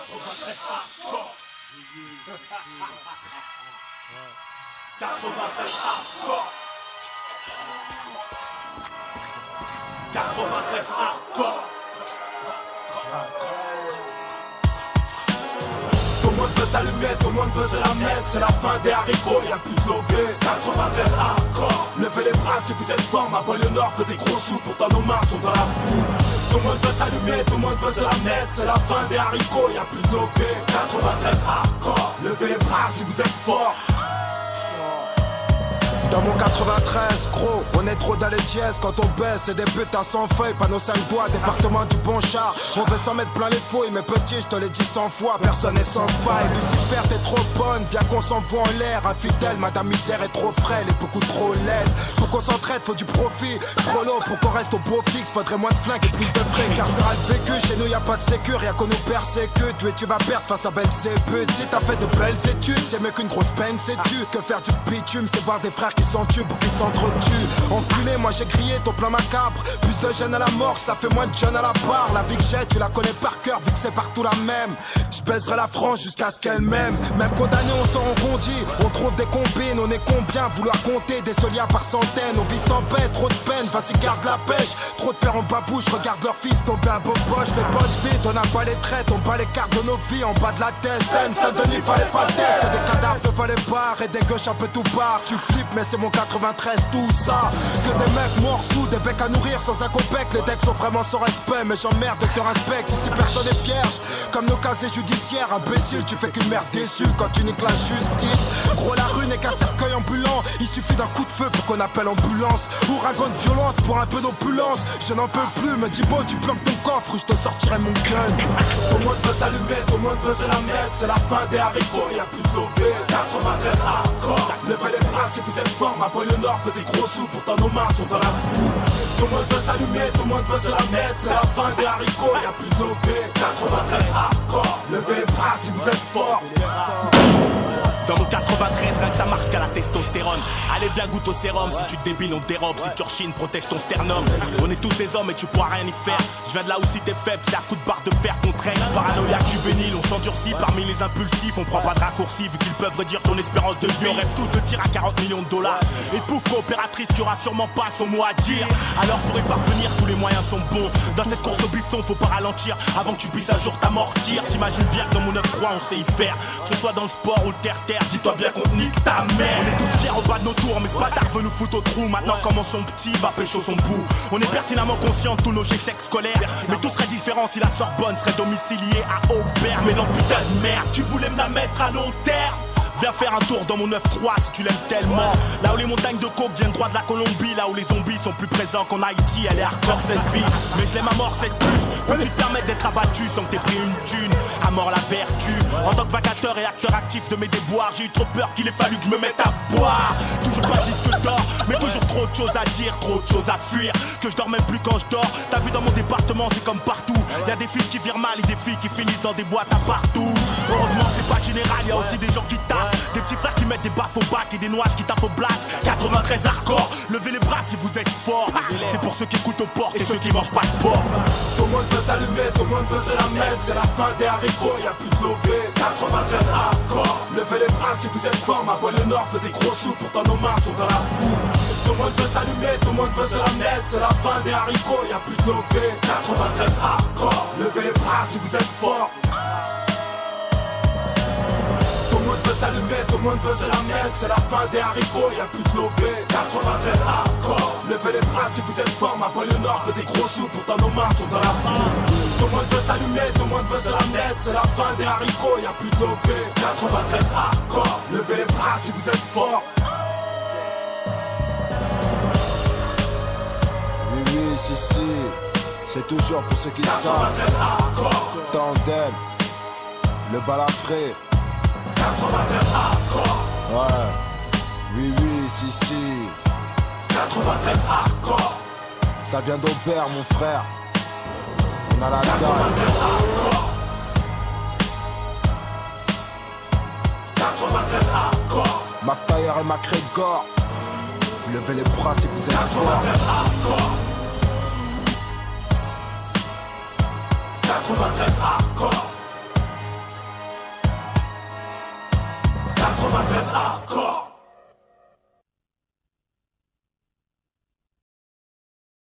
93 hardcore. 93 hardcore. 93 hardcore. Tout le monde veut s'allumer, tout le monde veut se la mettre. C'est la fin des haricots, y'a plus de lobé. 93 hardcore. Levez les bras si vous êtes fort. Ma banlieue nord veut des gros sous, pourtant nos mains sont dans la boue. Tout le monde veut s'allumer, tout le monde veut se la mettre. C'est la fin des haricots, y'a plus de lobé. 93 hardcore. Levez les bras si vous êtes fort. Dans mon 93, gros, on est trop dans les dièses. Quand on baisse, c'est des putains sans feuilles. Panneau 5 bois, département du bon char. On veut s'en mettre plein les fouilles, mais petit, je te l'ai dit 100 fois. Personne n'est sans faille. Lucifer, t'es trop bonne, viens qu'on s'envoie en l'air. Infidèle, madame misère est trop frêle et beaucoup trop laide. Pour qu'on s'entraide, faut du profit. Trop long pour qu'on reste au beau fixe. Faudrait moins de flingues et plus de frais. Carcéral vécu, chez nous y a pas de sécu, rien qu'on nous persécute. Oui, tu vas perdre face à Belzébuth. Si t'as fait de belles études, c'est mieux qu'une grosse peine, sais-tu. Que faire du bitume, c'est voir des frères qui s'entuent pour qu'ils s'entretuent. Enculé, moi j'ai crié ton plan macabre. Plus de jeunes à la mort, ça fait moins de jeunes à la barre. La vie que j'ai, tu la connais par cœur, vu que c'est partout la même. Je baiserai la France jusqu'à ce qu'elle m'aime. Même condamné, on s'en rendit. On trouve des combines, on est combien vouloir compter des soliens par centaines. On vit sans paix, trop de peine, vas-y garde la pêche. Trop de pères en babouche, regarde leur fils tomber à beau poche. Les poches vides, on n'a pas les traites, on bat les cartes de nos vies en bas de la tête. Saint-Denis, fallait pas de test, que des cadavres de fallait barre et des gauches un peu tout barre. Tu flippes, mais c'est mon 93, tout ça. C'est des mecs morts sous, des becs à nourrir sans un copec. Les decks sont vraiment sans respect, mais j'emmerde que te respecte. Ici personne n'est vierge, comme nos casiers judiciaires. Imbécile, tu fais qu'une merde déçue quand tu niques la justice. Gros, la rue n'est qu'un cercueil ambulant. Il suffit d'un coup de feu pour qu'on appelle ambulance. Ouragan de violence pour un peu d'opulence. Je n'en peux plus, me dis bon, tu planques ton coffre ou je te sortirai mon gun. Tout le monde veut s'allumer, tout le monde veut se la mettre. C'est la fin des haricots, y'a plus de lobé. 93 hardcore. Levez les bras si vous êtes fort. Ma banlieue nord fait des gros sous, pourtant nos mains sont dans la boue. Tout le monde veut s'allumer, tout le monde veut se la mettre. C'est la fin des haricots, y'a plus de lobé. 93 hardcore. Levez les bras si vous êtes fort. Dans mon 93, rien que ça marche qu'à la testostérone. Allez viens goûte au sérum, si tu te débiles on te dérobe. Si tu rechines, protège ton sternum. On est tous des hommes et tu pourras rien y faire. Je viens de là où si t'es faible, c'est à coup de barre de fer qu'on traîne. Paranoïaque juvénile, on s'endurcit parmi les impulsifs. On prend pas de raccourcis vu qu'ils peuvent réduire ton espérance de vie. On rêve tous de tir à 40 millions de dollars. Et pouf, coopératrice qui aura sûrement pas son mot à dire. Alors pour y parvenir, tous les moyens sont bons. Dans cette course au bifton, faut pas ralentir avant que tu puisses un jour t'amortir. T'imagines bien que dans mon 9-3 on sait y faire. Que ce soit dans le sport ou le terre-terre. Dis-toi bien qu'on nique ta mère. On est tous fiers au bas de nos tours, mais ce bâtard veut nous foutre au trou. Maintenant comment son petit va pécho son bout. On est pertinemment conscient de tous nos échecs scolaires. Mais tout serait différent si la Sorbonne serait domiciliée à Aubert. Mais non putain de merde, tu voulais me la mettre à long terme. Viens faire un tour dans mon 9-3 si tu l'aimes tellement. Là où les montagnes de coke viennent droit de la Colombie. Là où les zombies sont plus présents qu'en Haïti. Elle est hardcore cette vie, mais je l'aime à mort cette pute. Peux-tu te permettre d'être abattu sans que t'aies pris une thune? À mort la vertu. En tant que vacateur et acteur actif de mes déboires, j'ai eu trop peur qu'il ait fallu que je me mette à boire. Toujours pas disque d'or, mais toujours trop de choses à dire, trop de choses à fuir. Que je dors même plus quand je dors. T'as vu dans mon département c'est comme partout. Y'a des fils qui virent mal et des filles qui finissent dans des boîtes à partout. Heureusement que c'est pas général, y'a aussi des gens qui tapent. Des petits frères qui mettent des baffes au bac et des noises qui tapent au black. 93 hardcore, levez les bras si vous êtes forts. C'est pour ceux qui écoutent aux portes et ceux qui mangent pas de porc. Tout le monde veut s'allumer, tout le monde veut se la mettre. C'est la fin des haricots, y'a plus de lobé. 93 hardcore. Levez les bras si vous êtes forts. Ma banlieue nord fait des gros sous, pourtant nos mains sont dans la boue. Tout le monde veut s'allumer, tout le monde veut se la mettre. C'est la fin des haricots, y'a plus de lobé. 93 hardcore. Levez les bras si vous êtes forts. Tout le monde veut s'allumer, tout le monde veut se la mettre. C'est la fin des haricots, y'a plus de lobé. 93 hardcore. Levez les bras si vous êtes forts. Ma banlieue nord fait des gros sous, pourtant nos mains sont dans la boue. Tout le monde veut s'allumer, tout le monde veut se la mettre. C'est la fin des haricots, y'a plus de lobé. 93 hardcore. Levez les bras si vous êtes forts. Oui, oui, si, c'est toujours pour ceux qui savent. Tandem, le balafré. 93 hardcore. Ouais, oui, oui, si. 93 hardcore. Ça vient d'Aubert, mon frère. On a la 93 dalle. hardcore. 93 hardcore. McTayer et McGregor. Levez les bras si vous êtes forts. 93 hardcore. 93 hardcore. 93 hardcore.